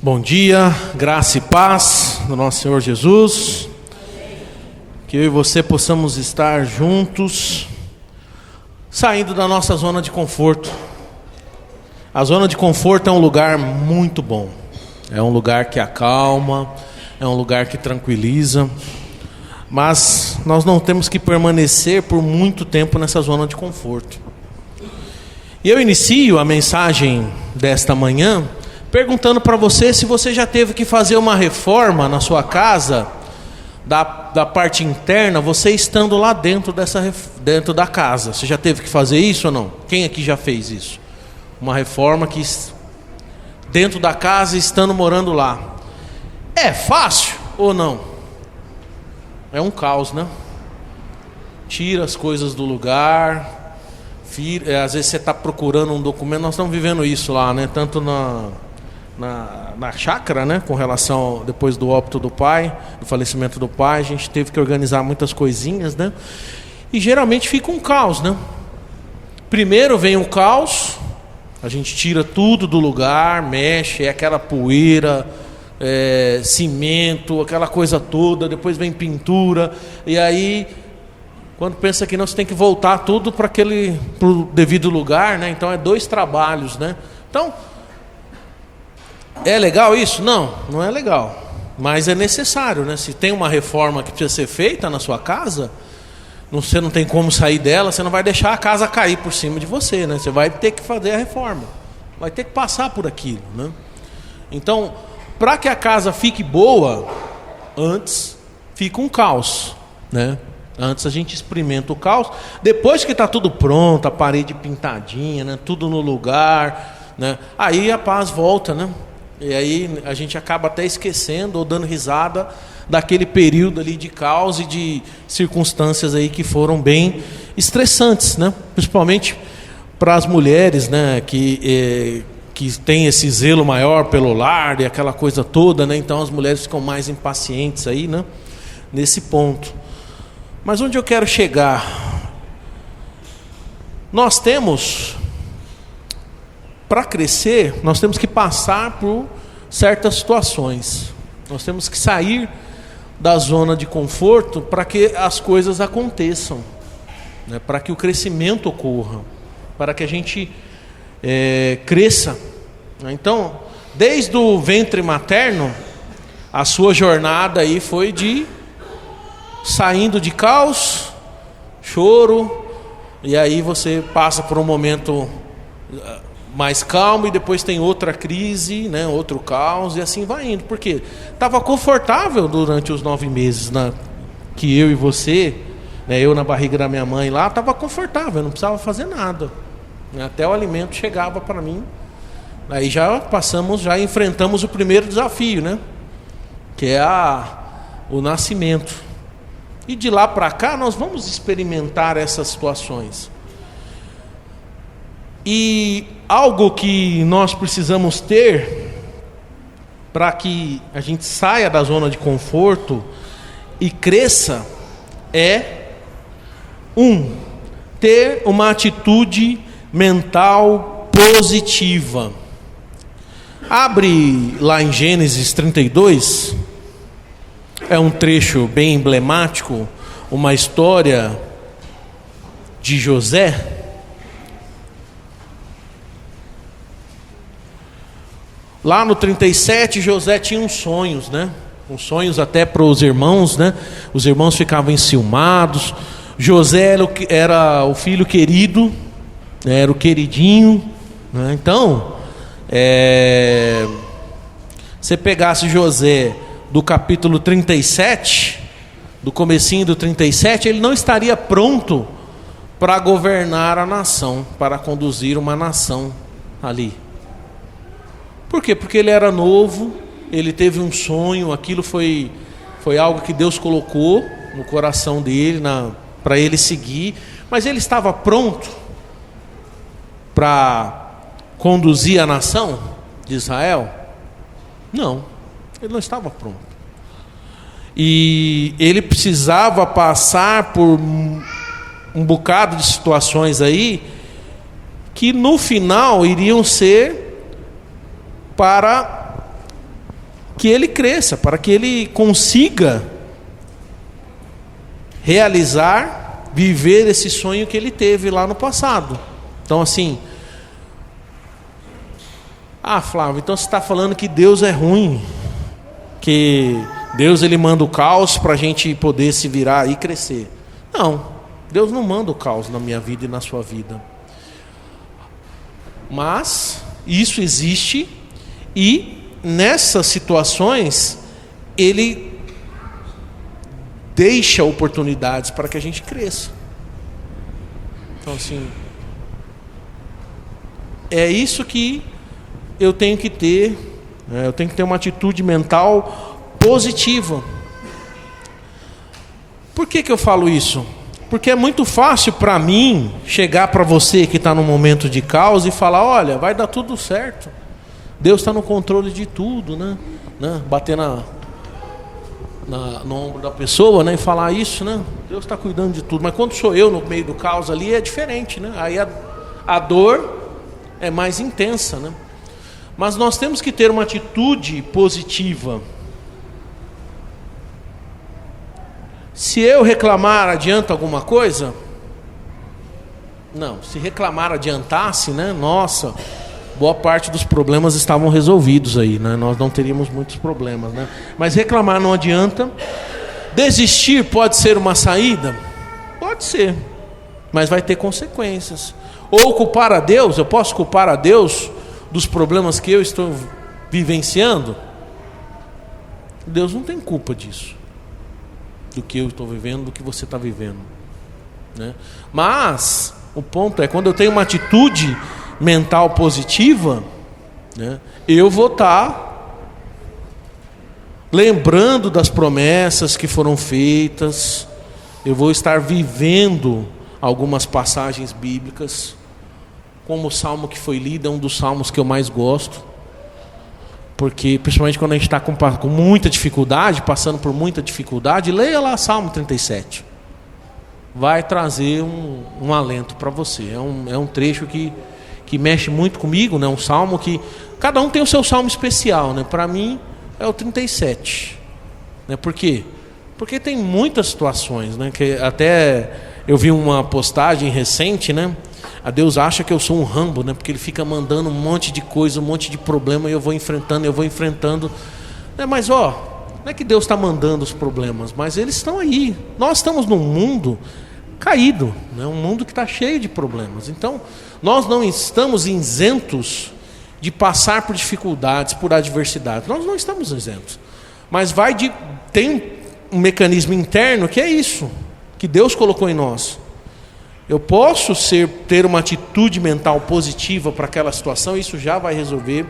Bom dia, graça e paz do nosso Senhor Jesus. Que eu e você possamos estar juntos, saindo da nossa zona de conforto. A zona de conforto é um lugar muito bom. É um lugar que acalma, é um lugar que tranquiliza. Mas nós não temos que permanecer por muito tempo nessa zona de conforto. E eu inicio a mensagem desta manhã perguntando para você se você já teve que fazer uma reforma na sua casa, da parte interna, você estando lá dentro da casa. Você já teve que fazer isso ou não? Quem aqui já fez isso? Uma reforma que dentro da casa, estando morando lá. É fácil ou não? É um caos, né? Tira as coisas do lugar. Às vezes você está procurando um documento. Nós estamos vivendo isso lá, né? Tanto na chácara, né? Com relação, depois do óbito do pai, do falecimento do pai, a gente teve que organizar muitas coisinhas, né? E geralmente fica um caos, né? Primeiro vem o caos, a gente tira tudo do lugar, mexe, é aquela poeira, cimento, aquela coisa toda, depois vem pintura, e aí quando pensa que não, você tem que voltar tudo para o devido lugar, né? Então é 2 trabalhos, né? Então, é legal isso? Não, não é legal, mas é necessário, né? Se tem uma reforma que precisa ser feita na sua casa, você não tem como sair dela, você não vai deixar a casa cair por cima de você, né? Você vai ter que fazer a reforma, vai ter que passar por aquilo, né? Então, para que a casa fique boa, antes fica um caos, né? Antes a gente experimenta o caos, depois que está tudo pronto, a parede pintadinha, né? Tudo no lugar, né? Aí a paz volta, né? E aí a gente acaba até esquecendo ou dando risada daquele período ali de caos e de circunstâncias aí que foram bem estressantes, né? Principalmente para as mulheres, né? Que tem esse zelo maior pelo lar e aquela coisa toda, né? Então as mulheres ficam mais impacientes aí, né? Nesse ponto. Mas onde eu quero chegar? Nós temos, para crescer, nós temos que passar por certas situações. Nós temos que sair da zona de conforto para que as coisas aconteçam, né? Para que o crescimento ocorra, para que a gente cresça. Então, desde o ventre materno, a sua jornada aí foi de saindo de caos, choro, e aí você passa por um momento mais calmo e depois tem outra crise, né, outro caos, e assim vai indo. Porque estava confortável durante os 9 meses que eu e você, né, eu na barriga da minha mãe lá, estava confortável, eu não precisava fazer nada, né, até o alimento chegava para mim. Aí já enfrentamos o primeiro desafio, né, que é o nascimento. E de lá para cá nós vamos experimentar essas situações. E algo que nós precisamos ter para que a gente saia da zona de conforto e cresça é ter uma atitude mental positiva. Abre lá em Gênesis 32, é um trecho bem emblemático, uma história de José. Lá no 37, José tinha uns sonhos, né? Uns sonhos até para os irmãos, né? Os irmãos ficavam enciumados. José era o filho querido, né? Era o queridinho, né? Então, você pegasse José do capítulo 37, do comecinho do 37, ele não estaria pronto para governar a nação, para conduzir uma nação ali. Por quê? Porque ele era novo, ele teve um sonho, aquilo foi algo que Deus colocou no coração dele, para ele seguir, mas ele estava pronto para conduzir a nação de Israel? Não, ele não estava pronto. E ele precisava passar por um bocado de situações aí, que no final iriam ser para que ele cresça, para que ele consiga realizar, viver esse sonho que ele teve lá no passado. Então assim, Flávio, então você está falando que Deus é ruim, que Deus ele manda o caos para a gente poder se virar e crescer. Não, Deus não manda o caos na minha vida e na sua vida. Mas isso existe, e nessas situações ele deixa oportunidades para que a gente cresça. Então assim, é isso que eu tenho que ter, eu tenho que ter uma atitude mental positiva. Por que eu falo isso? Porque é muito fácil para mim chegar para você que está num momento de caos e falar: olha, vai dar tudo certo, Deus está no controle de tudo, né? Bater no ombro da pessoa, né? E falar isso, né? Deus está cuidando de tudo. Mas quando sou eu no meio do caos ali, é diferente, né? Aí a dor é mais intensa, né? Mas nós temos que ter uma atitude positiva. Se eu reclamar, adianta alguma coisa? Não. Se reclamar adiantasse, né? Nossa, boa parte dos problemas estavam resolvidos aí, né? Nós não teríamos muitos problemas, né? Mas reclamar não adianta. Desistir pode ser uma saída? Pode ser, mas vai ter consequências. Ou culpar a Deus? Eu posso culpar a Deus dos problemas que eu estou vivenciando? Deus não tem culpa disso, do que eu estou vivendo, do que você está vivendo, né? Mas o ponto é, quando eu tenho uma atitude mental positiva, né, eu vou estar lembrando das promessas que foram feitas, eu vou estar vivendo algumas passagens bíblicas, como o salmo que foi lido, é um dos salmos que eu mais gosto, porque principalmente quando a gente está com muita dificuldade, passando por muita dificuldade, leia lá Salmo 37, vai trazer um alento para você. É um trecho que mexe muito comigo, né? Um salmo que cada um tem o seu salmo especial, né? Para mim é o 37, né? Por quê? Porque tem muitas situações, né? Que até eu vi uma postagem recente, né? A Deus acha que eu sou um Rambo, né? Porque ele fica mandando um monte de coisa, um monte de problema, e eu vou enfrentando. Mas não é que Deus está mandando os problemas, mas eles estão aí. Nós estamos num mundo caído, né? Um mundo que está cheio de problemas. Então, nós não estamos isentos de passar por dificuldades, por adversidades. Nós não estamos isentos. Mas tem um mecanismo interno que é isso, que Deus colocou em nós. Eu posso ter uma atitude mental positiva para aquela situação, isso já vai resolver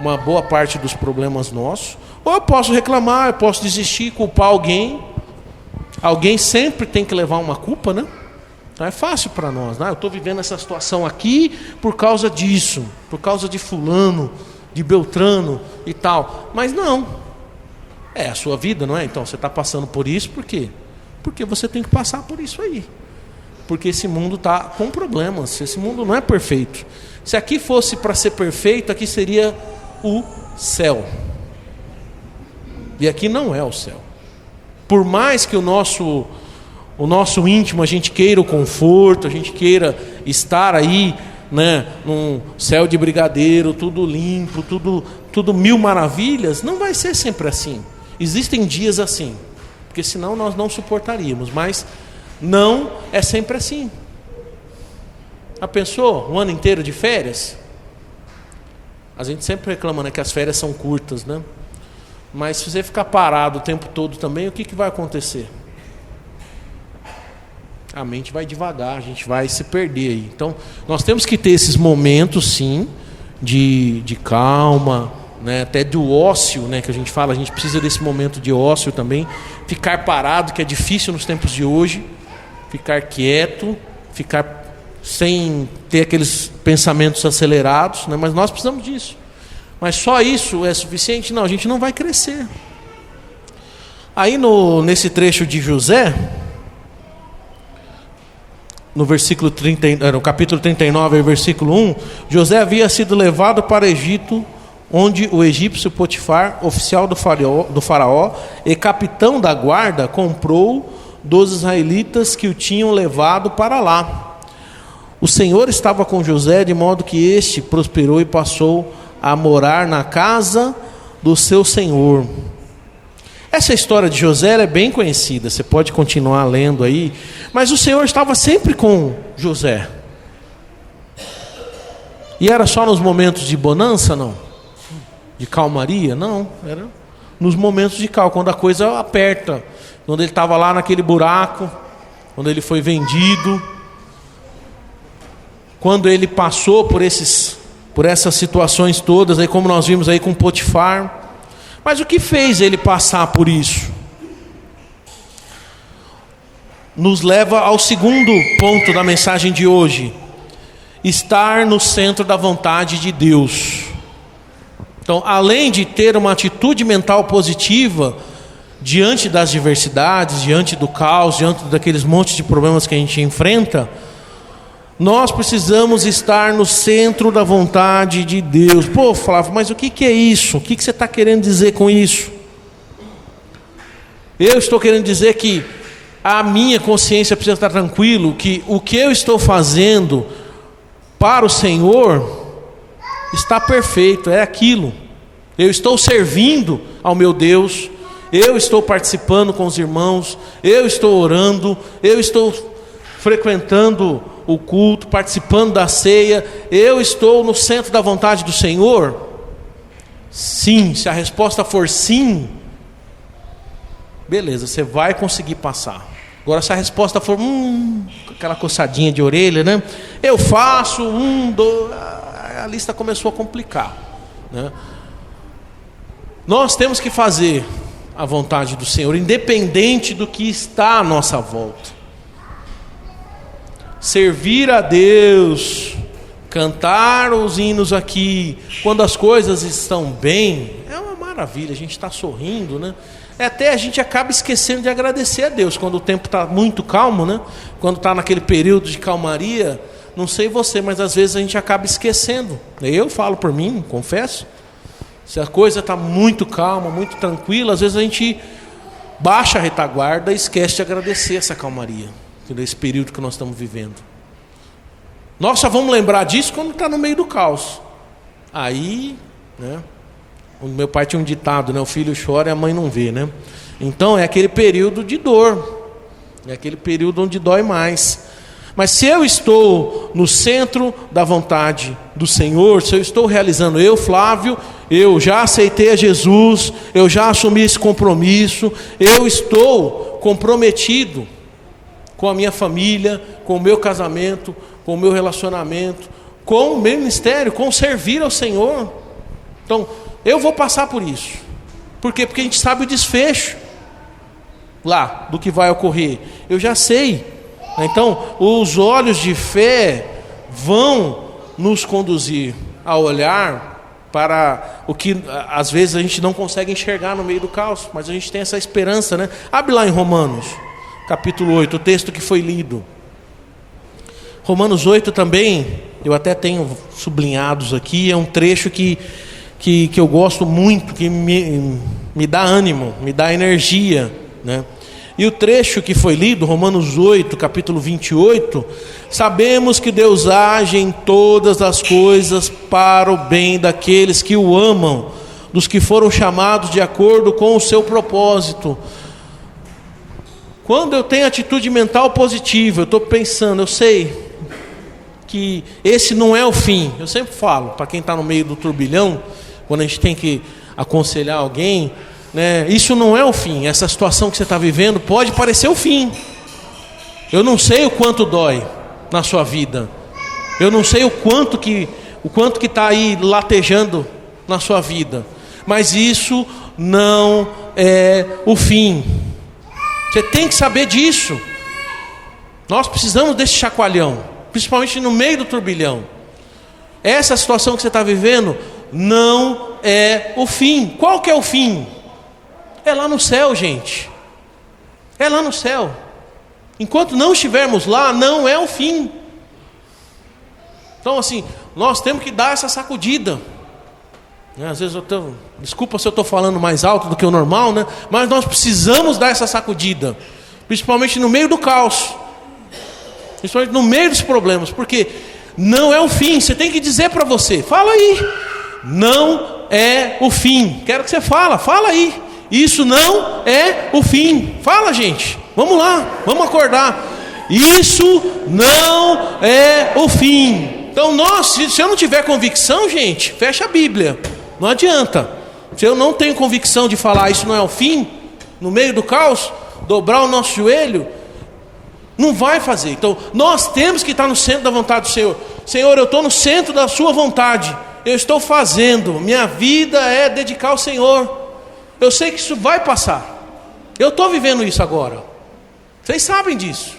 uma boa parte dos problemas nossos. Ou eu posso reclamar, eu posso desistir, culpar alguém. Alguém sempre tem que levar uma culpa, né? Então é fácil para nós, né? Eu estou vivendo essa situação aqui por causa disso, por causa de fulano, de Beltrano e tal. Mas não, é a sua vida, não é? Então você está passando por isso, por quê? Porque você tem que passar por isso aí. Porque esse mundo está com problemas, esse mundo não é perfeito. Se aqui fosse para ser perfeito, aqui seria o céu. E aqui não é o céu. Por mais que o nosso íntimo, a gente queira o conforto, a gente queira estar aí, né, num céu de brigadeiro, tudo limpo, tudo mil maravilhas, não vai ser sempre assim. Existem dias assim, porque senão nós não suportaríamos, mas não é sempre assim. Já pensou um ano inteiro de férias? A gente sempre reclama, né, que as férias são curtas, né? Mas se você ficar parado o tempo todo também, o que vai acontecer? A mente vai devagar, a gente vai se perder aí. Então, nós temos que ter esses momentos, sim, de calma, né, até do ócio, né, que a gente precisa desse momento de ócio também. Ficar parado, que é difícil nos tempos de hoje. Ficar quieto, ficar sem ter aqueles pensamentos acelerados, né? Mas nós precisamos disso. Mas só isso é suficiente? Não, a gente não vai crescer. Aí nesse trecho de José, no capítulo 39, versículo 1, José havia sido levado para o Egito, onde o egípcio Potifar, oficial do faraó e capitão da guarda, comprou dos israelitas que o tinham levado para lá. O Senhor estava com José, de modo que este prosperou e passou a morar na casa do seu senhor. Essa história de José é bem conhecida, você pode continuar lendo aí, mas o Senhor estava sempre com José. E era só nos momentos de bonança, não? De calmaria? Não, era nos momentos de calma, quando a coisa aperta, quando ele estava lá naquele buraco, quando ele foi vendido, quando ele passou por essas situações todas, aí como nós vimos aí com Potifar. Mas o que fez ele passar por isso? Nos leva ao segundo ponto da mensagem de hoje: estar no centro da vontade de Deus. Então, além de ter uma atitude mental positiva diante das diversidades, diante do caos, diante daqueles montes de problemas que a gente enfrenta, nós precisamos estar no centro da vontade de Deus. Pô, Flávio, mas o que é isso? O que você está querendo dizer com isso? Eu estou querendo dizer que a minha consciência precisa estar tranquilo, que o que eu estou fazendo para o Senhor está perfeito, é aquilo. Eu estou servindo ao meu Deus, eu estou participando com os irmãos, eu estou orando, eu estou frequentando o culto, participando da ceia, eu estou no centro da vontade do Senhor? Sim. Se a resposta for sim, beleza, você vai conseguir passar. Agora, se a resposta for aquela coçadinha de orelha, né? Eu faço, a lista começou a complicar, né? Nós temos que fazer a vontade do Senhor, independente do que está à nossa volta. Servir a Deus, cantar os hinos aqui, quando as coisas estão bem, é uma maravilha, a gente está sorrindo, né? Até a gente acaba esquecendo de agradecer a Deus, quando o tempo está muito calmo, né? Quando está naquele período de calmaria, não sei você, mas às vezes a gente acaba esquecendo. Eu falo por mim, confesso, se a coisa está muito calma, muito tranquila, às vezes a gente baixa a retaguarda e esquece de agradecer essa calmaria, desse período que nós estamos vivendo. Nós só vamos lembrar disso quando está no meio do caos. Aí, né? O meu pai tinha um ditado, né? O filho chora e a mãe não vê, né? Então é aquele período de dor, é aquele período onde dói mais. Mas se eu estou no centro da vontade do Senhor, se eu estou realizando, eu, Flávio, eu já aceitei a Jesus, eu já assumi esse compromisso, eu estou comprometido com a minha família, com o meu casamento, com o meu relacionamento, com o meu ministério, com servir ao Senhor. Então, eu vou passar por isso. Por quê? Porque a gente sabe o desfecho lá do que vai ocorrer. Eu já sei. Então, os olhos de fé vão nos conduzir a olhar para o que às vezes a gente não consegue enxergar no meio do caos, mas a gente tem essa esperança, né? Abre lá em Romanos, capítulo 8, o texto que foi lido. Romanos 8 também, eu até tenho sublinhados aqui, é um trecho que eu gosto muito, que me dá ânimo, me dá energia, né? E o trecho que foi lido, Romanos 8, capítulo 28, sabemos que Deus age em todas as coisas para o bem daqueles que o amam, dos que foram chamados de acordo com o seu propósito. Quando eu tenho atitude mental positiva, eu estou pensando, eu sei que esse não é o fim. Eu sempre falo, para quem está no meio do turbilhão, quando a gente tem que aconselhar alguém, né, isso não é o fim. Essa situação que você está vivendo pode parecer o fim. Eu não sei o quanto dói na sua vida. Eu não sei o quanto que está aí latejando na sua vida. Mas isso não é o fim. Você tem que saber disso. Nós precisamos desse chacoalhão, principalmente no meio do turbilhão. Essa situação que você está vivendo não é o fim. Qual que é o fim? É lá no céu, gente. É lá no céu. Enquanto não estivermos lá, não é o fim. Então assim, nós temos que dar essa sacudida. Às vezes desculpa se eu estou falando mais alto do que o normal, né? Mas nós precisamos dar essa sacudida, principalmente no meio do caos, principalmente no meio dos problemas, porque não é o fim. Você tem que dizer para você, fala aí, não é o fim. Quero que você fala aí, isso não é o fim. Fala, gente, vamos lá, vamos acordar. Isso não é o fim. Então se eu não tiver convicção, gente, fecha a Bíblia. Não adianta. Se eu não tenho convicção de falar isso não é o fim, no meio do caos, dobrar o nosso joelho, não vai fazer. Então nós temos que estar no centro da vontade do Senhor. Senhor, eu estou no centro da sua vontade, eu estou fazendo, minha vida é dedicar ao Senhor. Eu sei que isso vai passar, eu estou vivendo isso agora, vocês sabem disso.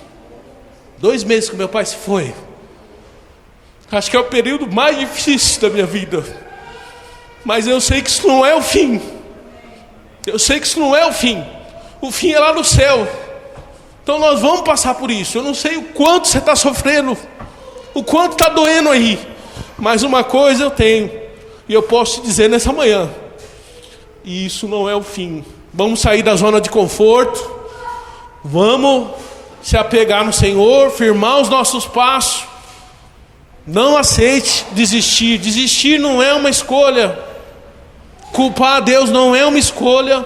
2 meses que meu pai se foi, acho que é o período mais difícil da minha vida, mas eu sei que isso não é o fim. Eu sei que isso não é o fim. O fim é lá no céu. Então nós vamos passar por isso. Eu não sei o quanto você está sofrendo, o quanto está doendo aí, mas uma coisa eu tenho, e eu posso te dizer nessa manhã: isso não é o fim. Vamos sair da zona de conforto, vamos se apegar no Senhor, firmar os nossos passos. Não aceite desistir. Desistir não é uma escolha. Culpar a Deus não é uma escolha,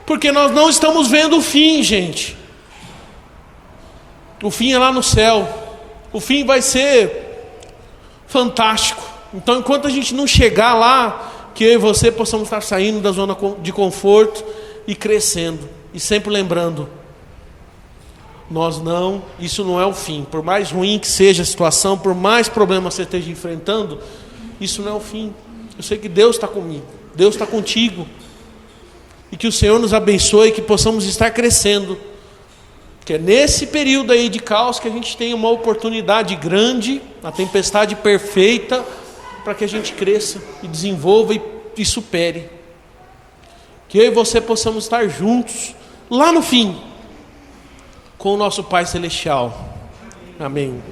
porque nós não estamos vendo o fim, gente. O fim é lá no céu. O fim vai ser fantástico. Então enquanto a gente não chegar lá, que eu e você possamos estar saindo da zona de conforto e crescendo, e sempre lembrando, isso não é o fim. Por mais ruim que seja a situação, por mais problemas você esteja enfrentando, isso não é o fim. Eu sei que Deus está comigo, Deus está contigo, e que o Senhor nos abençoe, que possamos estar crescendo, que é nesse período aí de caos que a gente tem uma oportunidade grande, a tempestade perfeita, para que a gente cresça e desenvolva e supere. Que eu e você possamos estar juntos lá no fim com o nosso Pai Celestial. Amém.